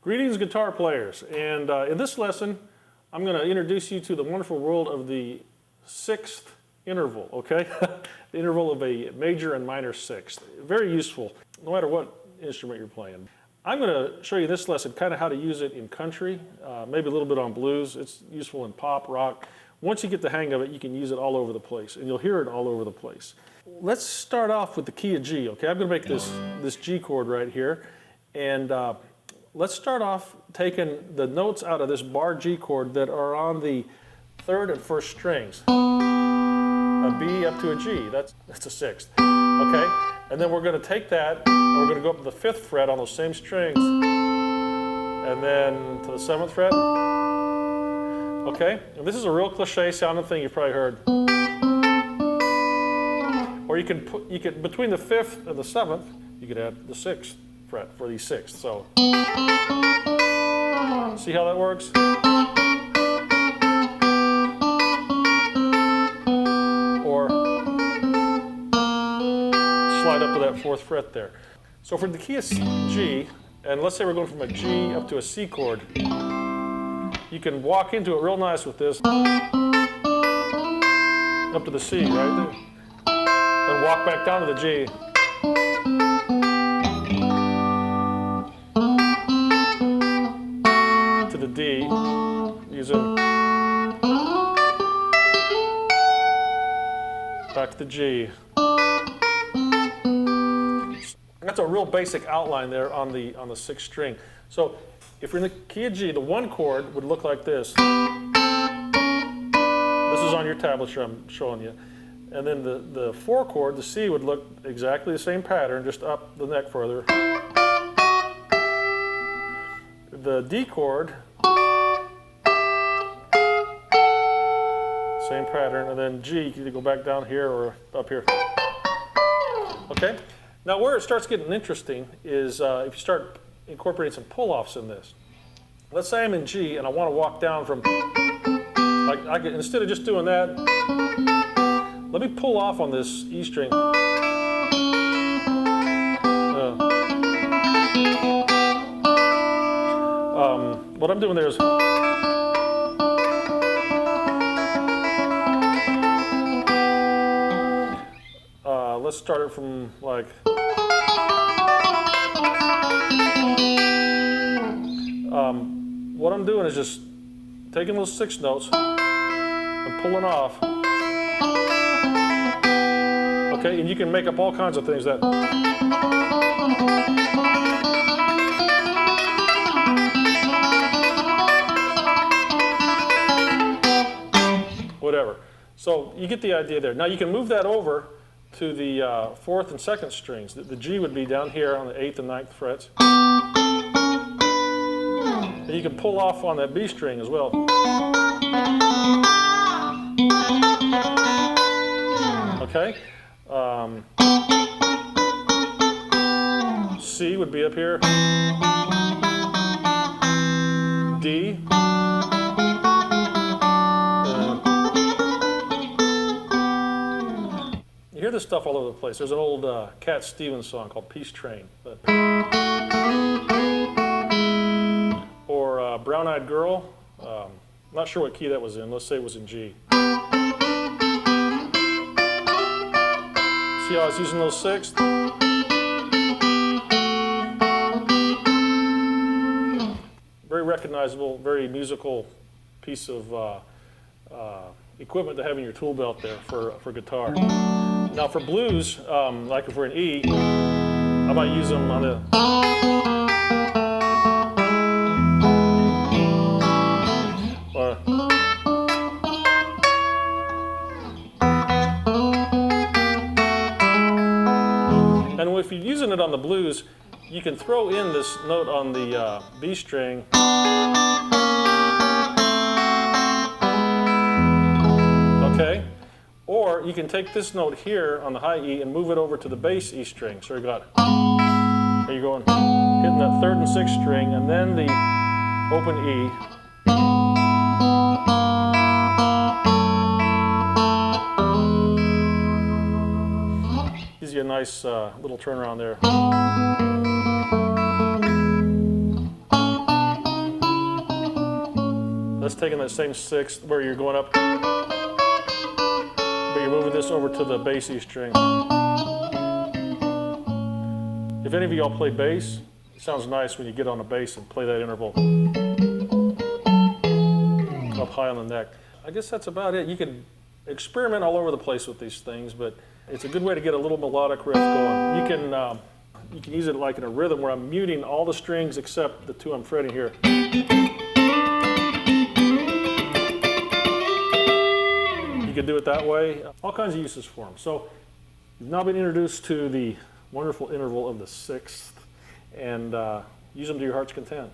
Greetings, guitar players, and in this lesson I'm going to introduce you to the wonderful world of the sixth interval, okay? The interval of a major and minor sixth. Very useful, no matter what instrument you're playing. I'm going to show you this lesson kind of how to use it in country, maybe a little bit on blues. It's useful in pop, rock. Once you get the hang of it, you can use it all over the place, and you'll hear it all over the place. Let's start off with the key of G, okay? I'm going to make this G chord right here, and let's start off taking the notes out of this bar G chord that are on the third and first strings. A B up to a G, that's a sixth, okay? And then we're going to take that, and we're going to go up to the fifth fret on those same strings, and then to the seventh fret, okay? And this is a real cliche sounding thing you've probably heard. Or you can between the fifth and the seventh, you could add the sixth fret for these sixths. So, see how that works? Or slide up to that fourth fret there. So for the key of G, and let's say we're going from a G up to a C chord, you can walk into it real nice with this, up to the C right there, and walk back down to the G. To the D, using back to the G. That's a real basic outline there on the sixth string. So if we're in the key of G, the one chord would look like this. This is on your tablature I'm showing you. And then the four chord, the C, would look exactly the same pattern, just up the neck further. The D chord, same pattern, and then G, you can either go back down here or up here. Okay? Now where it starts getting interesting is if you start incorporating some pull-offs in this. Let's say I'm in G and I want to walk down from, like instead of just doing that, let me pull off on this E string. What I'm doing there is let's start it from like what I'm doing is just taking those six notes and pulling off. Okay, and you can make up all kinds of things that. Whatever. So you get the idea there. Now you can move that over to the fourth and second strings. The G would be down here on the eighth and ninth frets. And you can pull off on that B string as well. Okay? C would be up here. D. You hear this stuff all over the place. There's an old Cat Stevens song called Peace Train. Or Brown Eyed Girl. Not sure what key that was in. Let's say it was in G. See how I was using those sixths? Very recognizable, very musical piece of equipment to have in your tool belt there for guitar. Now for blues, like if we're in E, I might use them on the and if you're using it on the blues, you can throw in this note on the B string. Okay? Or you can take this note here on the high E and move it over to the bass E string. So you got, there you're going, hitting that third and sixth string, and then the open E. Gives you a nice little turnaround there. that's taking that same sixth where you're going up, but you're moving this over to the bass E string. If any of you all play bass, it sounds nice when you get on a bass and play that interval up high on the neck. I guess that's about it. You can experiment all over the place with these things, but it's a good way to get a little melodic riff going. You can use it like in a rhythm where I'm muting all the strings except the two I'm fretting here. You could do it that way. All kinds of uses for them. So you've now been introduced to the wonderful interval of the sixth, and use them to your heart's content.